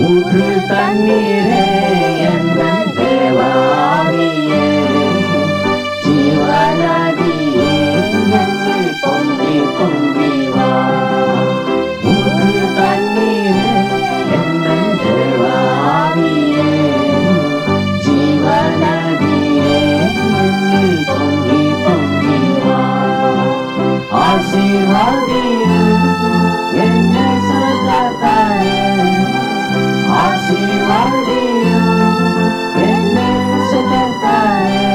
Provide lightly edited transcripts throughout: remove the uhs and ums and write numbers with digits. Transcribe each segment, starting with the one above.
ஊற்று தண்ணீரே எந்தன் தேவாவியே, ஜீவநதியே என்னில் பொங்கி பொங்கி வா. ஊற்று தண்ணீரே எந்தன் தேவாவியே, ஜீவநதியே என்னில் பொங்கி பொங்கி வா. ஆசீர்வாதியும் என்னை சுகத்தாயே, ஆசீர்வாதியும் என்னை சுகத்தாயே,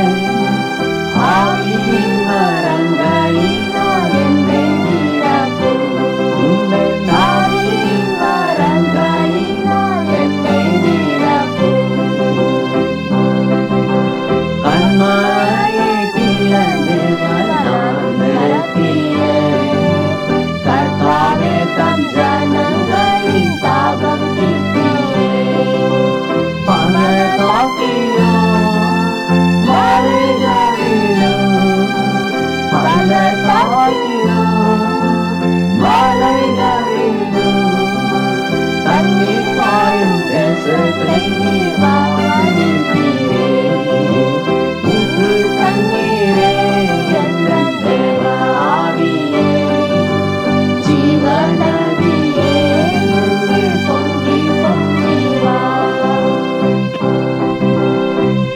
ஆவியின் வரங்களினால் என்னை நிரப்பும். உந்தன் ஆவியின் வரங்களினால் என்னை நிரப்பும். கண்மலையை பிளந்து வந்தார் நிரப்பியே, கர்த்தாவே தம் ஜனங்களின் தாகம் தீர்த்தியே. பள்ளத்தாக்கிலும் மலைகளிலும், பள்ளத்தாக்கிலும் மலைகளிலும், தண்ணீர் பாயும் தேசத்தை நீர் வாழ்வீரே. ஊற்று தண்ணீரே எந்தன் தேவாவியே, ஜீவநதியே என்னில் பொங்கி பொங்கி வா.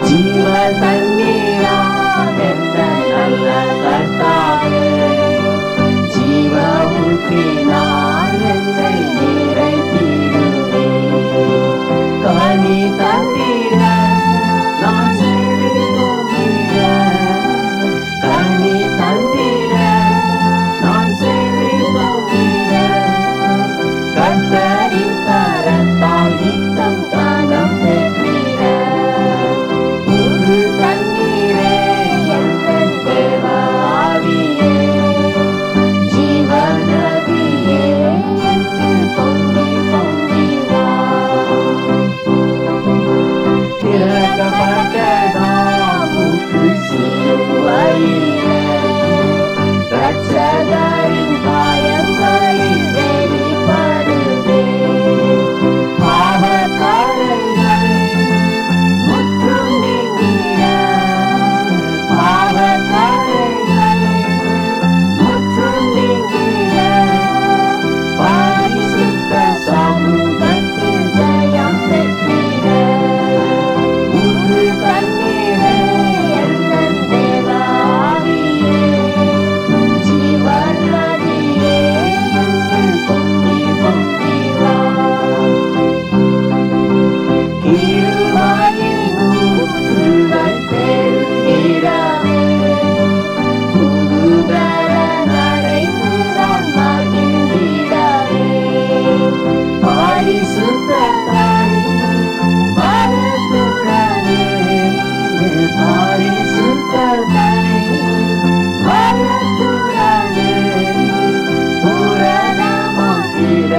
ஜீவ தண்ணீரா எந்தன் நல்ல கர்த்தாவே, ஜீவ ஊற்றினால் என்னை நிறைத்திடுவே. கனி தந்திட நான் செழித்தோங்கிட, கனி தந்திட நான் செழித்தோங்கிட, கர்த்தரின் கரத்தால் நித்தம் காலம் பெற்றிட. ஊற்று தண்ணீரே எந்தன் தேவாவியே, ஜீவநதியே என்னில் பொங்கி பொங்கி வா. திறக்கப்பட்டதாம் ஊற்று சிலுவையிலே, இரட்சகரின் காயங்களில் வெளிப்படுவே. பாவக்கரைகள் முற்றும் நீங்கிட, பாவக்கரைகள் முற்றும் நீங்கிட, பரிசுத்த சமூகத்தில் ஜெயம் பெற்றிட. ஊற்று தண்ணீரே எந்தன் தேவாவியே, ஜீவநதியே என்னில் பொங்கி பொங்கி வா. கிருபையின் ஊற்றுகள் பெருகிடவே, புதுபெலன் அடைந்து நான் மகிழ்ந்திடவே. பரிசுத்தத்தை பலத்துடனே, பரிசுத்தத்தை பலத்துடனே பூரணமாக்கிட